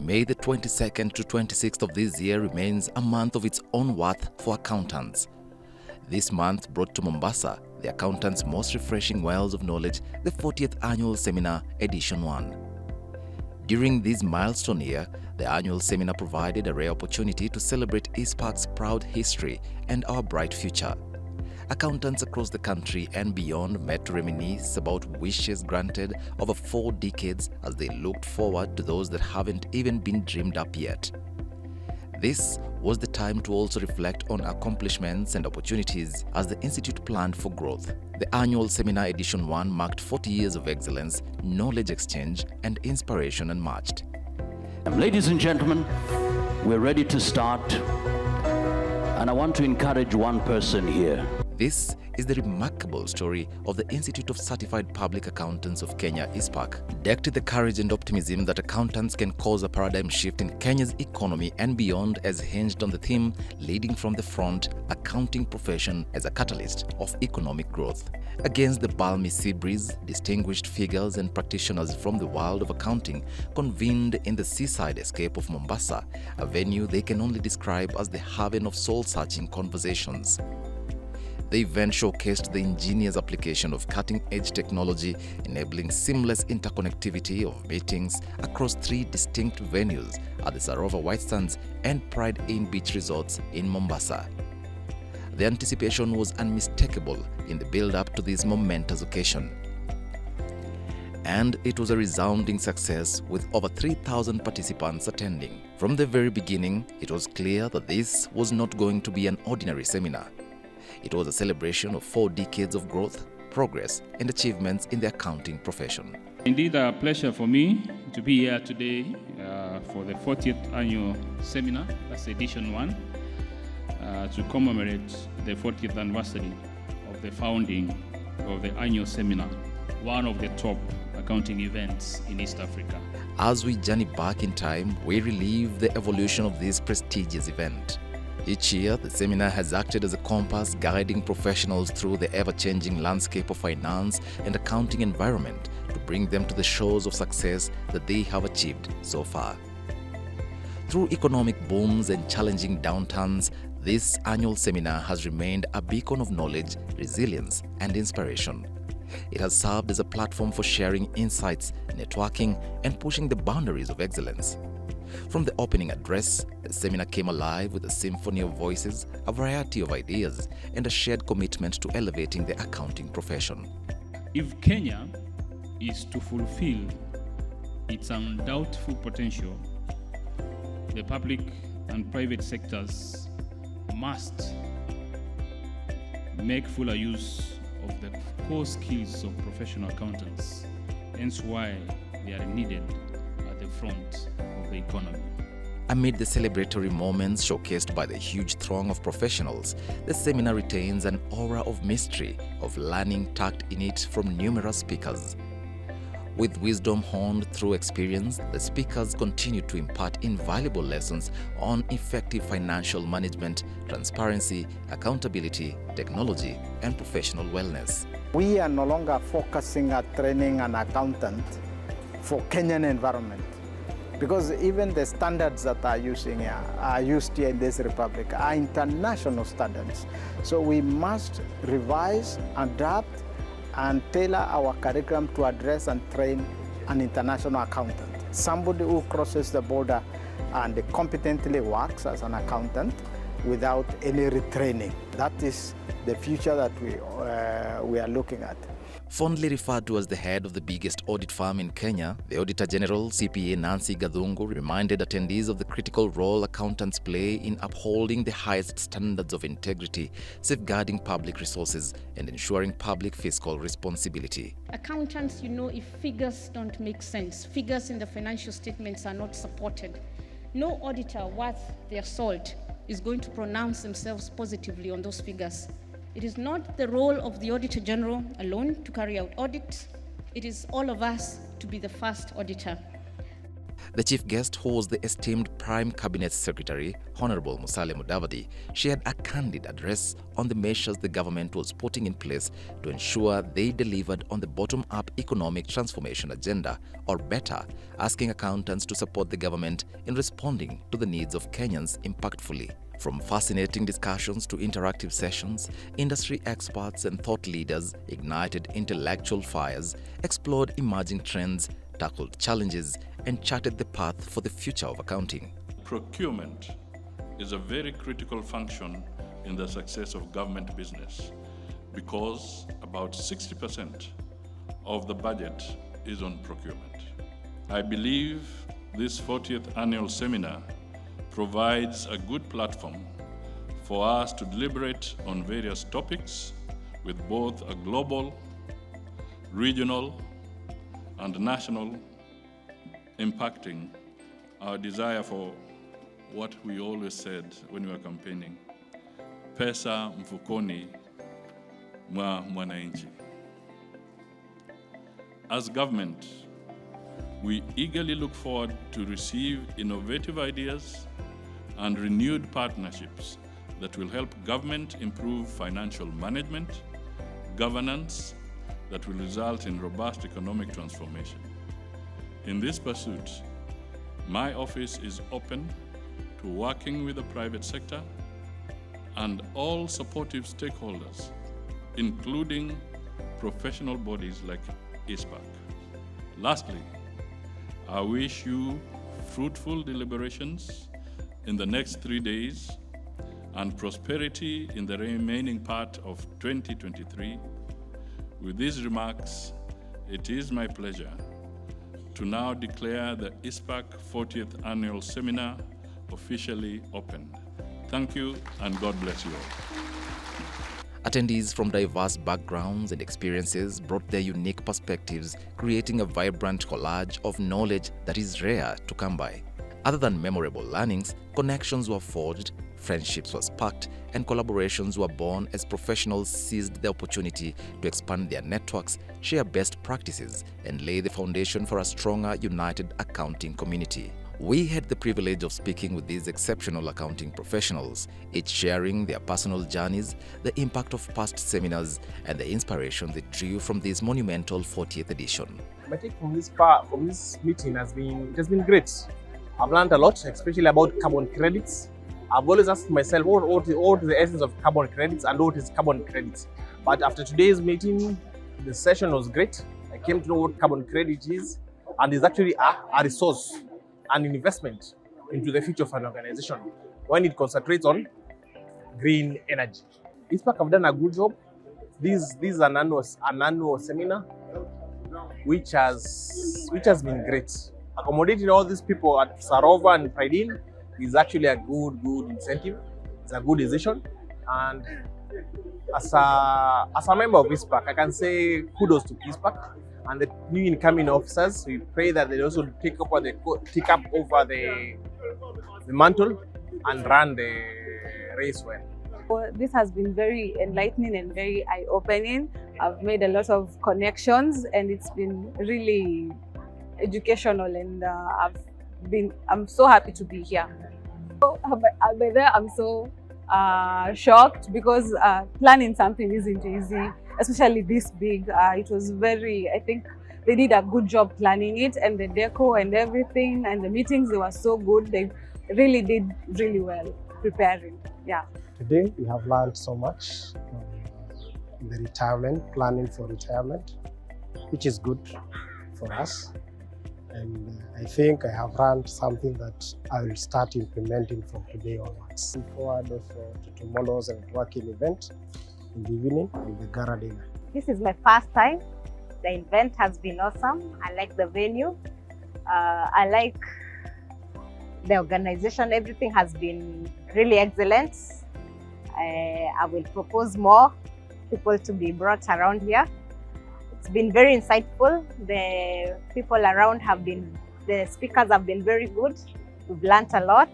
May the 22nd to 26th of this year remains a month of its own worth for accountants. This month brought to Mombasa the accountants' most refreshing wells of knowledge, the 40th Annual Seminar Edition 1. During this milestone year, the annual seminar provided a rare opportunity to celebrate Icpak's proud history and our bright future. Accountants across the country and beyond met to reminisce about wishes granted over 4 decades as they looked forward to those that haven't even been dreamed up yet. This was the time to also reflect on accomplishments and opportunities as the Institute planned for growth. The annual Seminar Edition 1 marked 40 years of excellence, knowledge exchange, and inspiration unmatched. Ladies and gentlemen, we're ready to start, and I want to encourage one person here. This is the remarkable story of the Institute of Certified Public Accountants of Kenya, Icpak, decked with the courage and optimism that accountants can cause a paradigm shift in Kenya's economy and beyond, as hinged on the theme leading from the front, accounting profession as a catalyst of economic growth. Against the balmy sea breeze, distinguished figures and practitioners from the world of accounting convened in the seaside escape of Mombasa, a venue they can only describe as the haven of soul-searching conversations. The event showcased the ingenious application of cutting-edge technology, enabling seamless interconnectivity of meetings across 3 distinct venues at the Sarova White Sands and Pride Inn Beach Resorts in Mombasa. The anticipation was unmistakable in the build-up to this momentous occasion. And it was a resounding success with over 3,000 participants attending. From the very beginning, it was clear that this was not going to be an ordinary seminar. It was a celebration of 4 decades of growth, progress, and achievements in the accounting profession. Indeed, a pleasure for me to be here today for the 40th annual seminar, that's edition 1, to commemorate the 40th anniversary of the founding of the annual seminar, one of the top accounting events in East Africa. As we journey back in time, we relive the evolution of this prestigious event. Each year, the seminar has acted as a compass guiding professionals through the ever-changing landscape of finance and accounting environment to bring them to the shores of success that they have achieved so far. Through economic booms and challenging downturns, this annual seminar has remained a beacon of knowledge, resilience, and inspiration. It has served as a platform for sharing insights, networking, and pushing the boundaries of excellence. From the opening address, the seminar came alive with a symphony of voices, a variety of ideas, and a shared commitment to elevating the accounting profession. If Kenya is to fulfill its undoubtful potential, the public and private sectors must make fuller use of the core skills of professional accountants, hence why they are needed at the front of the economy. Amid the celebratory moments showcased by the huge throng of professionals, the seminar retains an aura of mystery, of learning tucked in it from numerous speakers. With wisdom honed through experience, the speakers continue to impart invaluable lessons on effective financial management, transparency, accountability, technology, and professional wellness. We are no longer focusing on training an accountant for Kenyan environment, because even the standards that are used here in this republic are international standards. So we must revise, adapt, and tailor our curriculum to address and train an international accountant. Somebody who crosses the border and competently works as an accountant without any retraining. That is the future that we are looking at. Fondly referred to as the head of the biggest audit firm in Kenya, the Auditor General CPA Nancy Gathungu reminded attendees of the critical role accountants play in upholding the highest standards of integrity, safeguarding public resources, and ensuring public fiscal responsibility. Accountants, if figures don't make sense, figures in the financial statements are not supported, no auditor worth their salt is going to pronounce themselves positively on those figures. It is not the role of the Auditor General alone to carry out audits. It is all of us to be the first auditor. The chief guest, who was the esteemed Prime Cabinet Secretary, Honorable Musalia Mudavadi, shared a candid address on the measures the government was putting in place to ensure they delivered on the bottom-up economic transformation agenda, or better, asking accountants to support the government in responding to the needs of Kenyans impactfully. From fascinating discussions to interactive sessions, industry experts and thought leaders ignited intellectual fires, explored emerging trends, tackled challenges, and charted the path for the future of accounting. Procurement is a very critical function in the success of government business because about 60% of the budget is on procurement. I believe this 40th annual seminar provides a good platform for us to deliberate on various topics with both a global, regional, and national, impacting our desire for what we always said when we were campaigning, pesa mfukoni mwa mwananchi. As government, we eagerly look forward to receive innovative ideas and renewed partnerships that will help government improve financial management, governance, that will result in robust economic transformation. In this pursuit, my office is open to working with the private sector and all supportive stakeholders, including professional bodies like Icpak. Lastly, I wish you fruitful deliberations in the next 3 days and prosperity in the remaining part of 2023. With these remarks, it is my pleasure to now declare the Icpak 40th Annual Seminar officially open. Thank you and God bless you all. Attendees from diverse backgrounds and experiences brought their unique perspectives, creating a vibrant collage of knowledge that is rare to come by. Other than memorable learnings, connections were forged, friendships were sparked, and collaborations were born as professionals seized the opportunity to expand their networks, share best practices, and lay the foundation for a stronger, united accounting community. We had the privilege of speaking with these exceptional accounting professionals, each sharing their personal journeys, the impact of past seminars, and the inspiration they drew from this monumental 40th edition. My take from this meeting has been great. I've learned a lot, especially about carbon credits. I've always asked myself what is the essence of carbon credits and what is carbon credits. But after today's meeting, the session was great. I came to know what carbon credit is, and it's actually a resource and investment into the future of an organization when it concentrates on green energy. Icpak have done a good job. This is an annual seminar which has been great. Accommodating all these people at Sarova and Pridin is actually a good incentive. It's a good decision, and as a member of Icpak, I can say kudos to Icpak and the new incoming officers. We pray that they also take up over the mantle and run the race well. This has been very enlightening and very eye-opening. I've made a lot of connections, and it's been really educational, and I'm so happy to be here. By there, I'm so shocked because planning something isn't easy, especially this big. It was I think they did a good job planning it, and the deco and everything, and the meetings, they were so good. They really did really well preparing. Yeah. Today we have learned so much on the retirement, planning for retirement, which is good for us. And I think I have learned something that I will start implementing from today onwards. Looking forward to tomorrow's networking event in the evening with the Gara dinner. This is my first time. The event has been awesome. I like the venue. I like the organization. Everything has been really excellent. I will propose more people to be brought around here. It's been very insightful. The people around the speakers have been very good. We've learned a lot.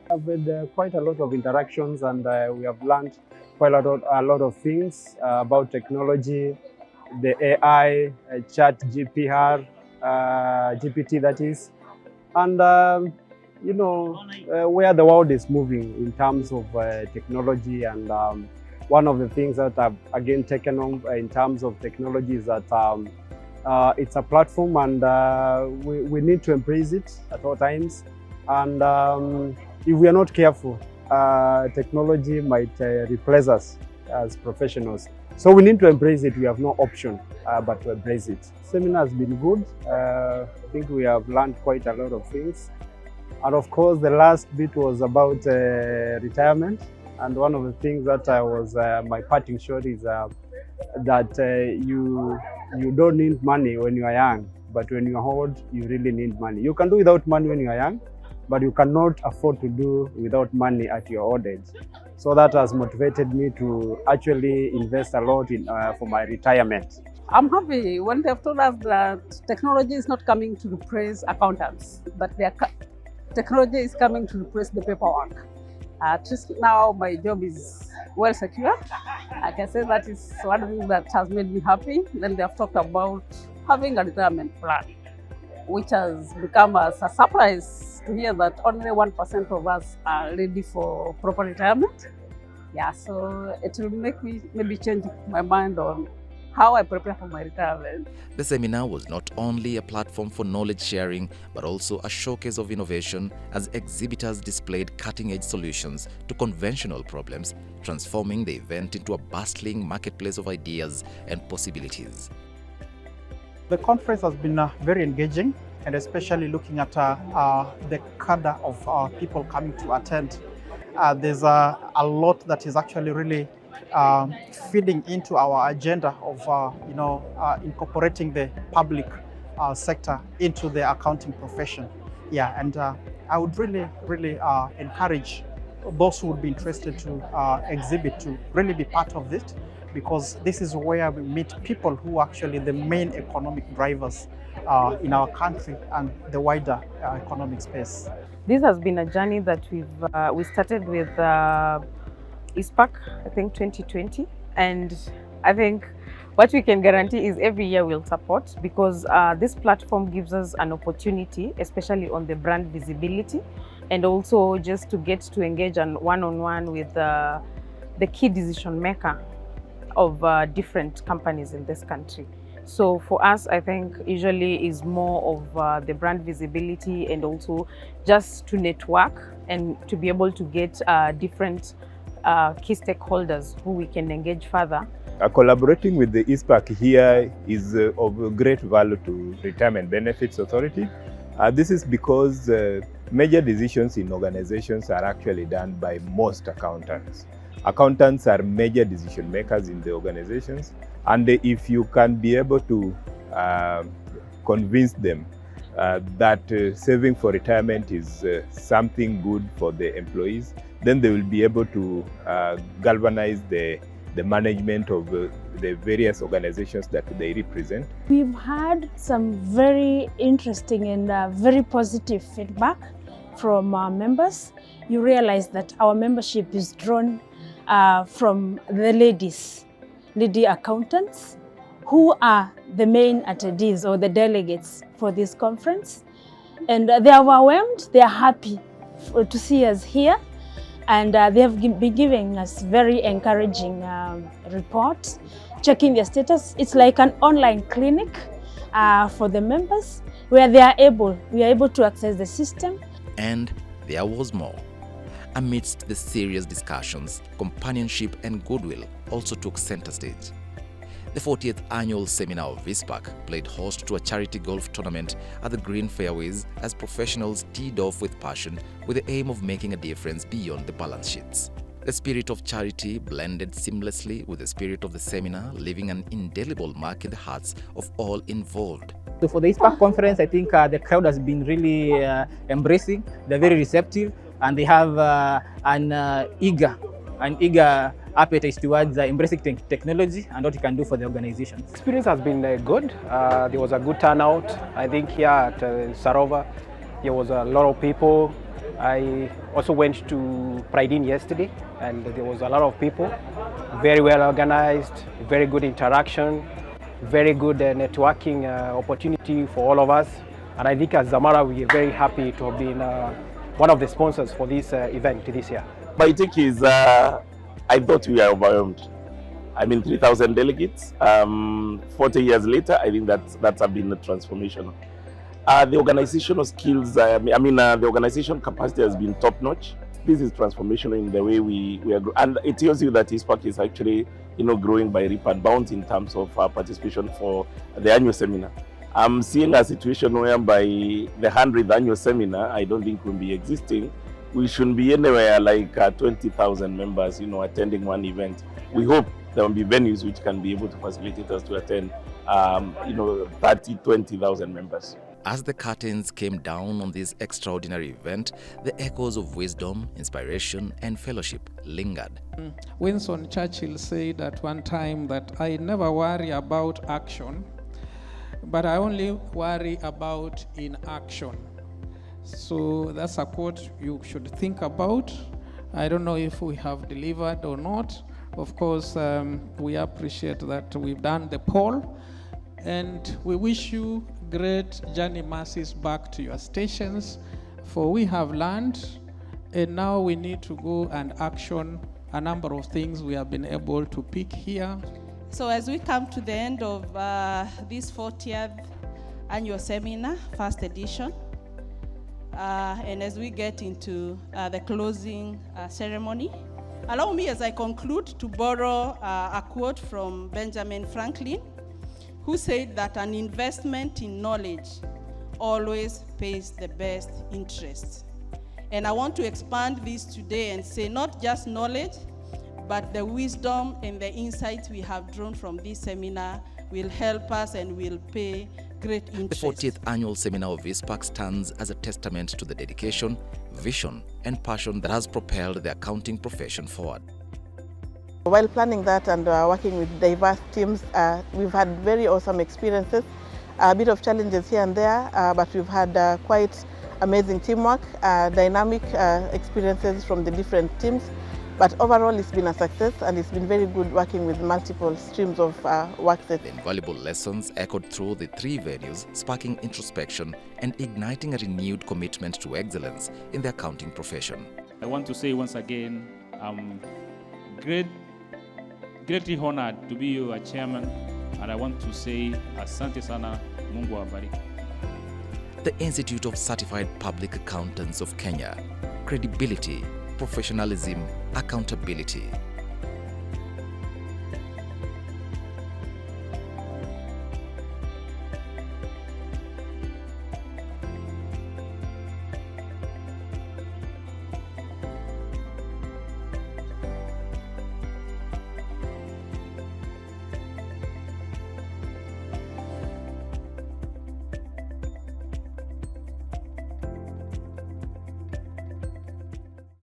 I've had quite a lot of interactions, and we have learned quite a lot of things about technology, the AI, chat GPT that is, and where the world is moving in terms of technology. And one of the things that I've again taken on in terms of technology is that it's a platform, and we need to embrace it at all times. And if we are not careful, technology might replace us as professionals. So we need to embrace it. We have no option but to embrace it. Seminar has been good. I think we have learned quite a lot of things. And of course, the last bit was about retirement. And one of the things that was my parting shot is that you don't need money when you are young, but when you are old, you really need money. You can do without money when you are young, but you cannot afford to do without money at your old age. So that has motivated me to actually invest a lot in for my retirement. I'm happy when they've told us that technology is not coming to replace accountants, but technology is coming to replace the paperwork. At least now my job is well secure. I can say that is one thing that has made me happy. Then they have talked about having a retirement plan, which has become a surprise to hear that only 1% of us are ready for proper retirement. Yeah, so it will make me maybe change my mind on how I prepare for my retirement. The seminar was not only a platform for knowledge sharing, but also a showcase of innovation as exhibitors displayed cutting-edge solutions to conventional problems, transforming the event into a bustling marketplace of ideas and possibilities. The conference has been very engaging, and especially looking at the cadre of people coming to attend. There's a lot that is actually really feeding into our agenda of incorporating the public sector into the accounting profession. Yeah, and I would really encourage those who would be interested to exhibit to really be part of this, because this is where we meet people who are actually the main economic drivers in our country and the wider economic space. This has been a journey that we started with Icpak, I think 2020, and I think what we can guarantee is every year we'll support, because this platform gives us an opportunity, especially on the brand visibility, and also just to get to engage one-on-one with the key decision maker of different companies in this country. So for us, I think usually is more of the brand visibility, and also just to network and to be able to get different key stakeholders who we can engage further. Collaborating with the Icpak here is of great value to Retirement Benefits Authority. This is because major decisions in organizations are actually done by most accountants. Accountants are major decision makers in the organizations, and if you can be able to convince them that saving for retirement is something good for the employees, then they will be able to galvanize the management of the various organizations that they represent. We've had some very interesting and very positive feedback from our members. You realize that our membership is drawn from the lady accountants, who are the main attendees or the delegates for this conference. And they are overwhelmed, they are happy to see us here. And they have been giving us very encouraging reports, checking their status. It's like an online clinic for the members, where we are able to access the system. And there was more. Amidst the serious discussions, companionship and goodwill also took center stage. The 40th annual seminar of Icpak played host to a charity golf tournament at the Green Fairways as professionals teed off with passion, with the aim of making a difference beyond the balance sheets. The spirit of charity blended seamlessly with the spirit of the seminar, leaving an indelible mark in the hearts of all involved. So for the Icpak conference, I think the crowd has been really embracing. They're very receptive, and they have an eager appetite towards embracing technology and what it can do for the organization. Experience has been good. There was a good turnout. I think here at Sarova, there was a lot of people. I also went to Pride In yesterday, and there was a lot of people. Very well organized, very good interaction, very good networking opportunity for all of us. And I think as Zamara, we are very happy to have been one of the sponsors for this event this year. My take is, I thought we are overwhelmed. I mean, 3,000 delegates. 40 years later, I think that's been transformational. The organizational skills, the organization capacity has been top notch. This is transformational in the way we are, and it tells you that Icpak is actually, growing by leaps and bounds in terms of participation for the annual seminar. I'm seeing a situation whereby the 100th annual seminar, I don't think will be existing. We shouldn't be anywhere like 20,000 members, attending one event. We hope there will be venues which can be able to facilitate us to attend, 20,000 members. As the curtains came down on this extraordinary event, the echoes of wisdom, inspiration, and fellowship lingered. Winston Churchill said at one time that I never worry about action, but I only worry about inaction. So that's a quote you should think about. I don't know if we have delivered or not. Of course, we appreciate that we've done the poll, and we wish you great journey masses back to your stations, for we have learned, and now we need to go and action a number of things we have been able to pick here. So as we come to the end of this 40th annual seminar, first edition, and as we get into the closing ceremony, allow me as I conclude to borrow a quote from Benjamin Franklin, who said that an investment in knowledge always pays the best interest. And I want to expand this today and say not just knowledge, but the wisdom and the insights we have drawn from this seminar will help us and will pay great interest. The 40th annual seminar of Icpak stands as a testament to the dedication, vision, and passion that has propelled the accounting profession forward. While planning that and working with diverse teams, we've had very awesome experiences, a bit of challenges here and there, but we've had quite amazing teamwork, dynamic experiences from the different teams. But overall, it's been a success, and it's been very good working with multiple streams of work sets. The invaluable lessons echoed through the three venues, sparking introspection and igniting a renewed commitment to excellence in the accounting profession. I want to say once again, I'm greatly honored to be your chairman, and I want to say asante sana, Mungu awabariki. The Institute of Certified Public Accountants of Kenya. Credibility, professionalism, accountability.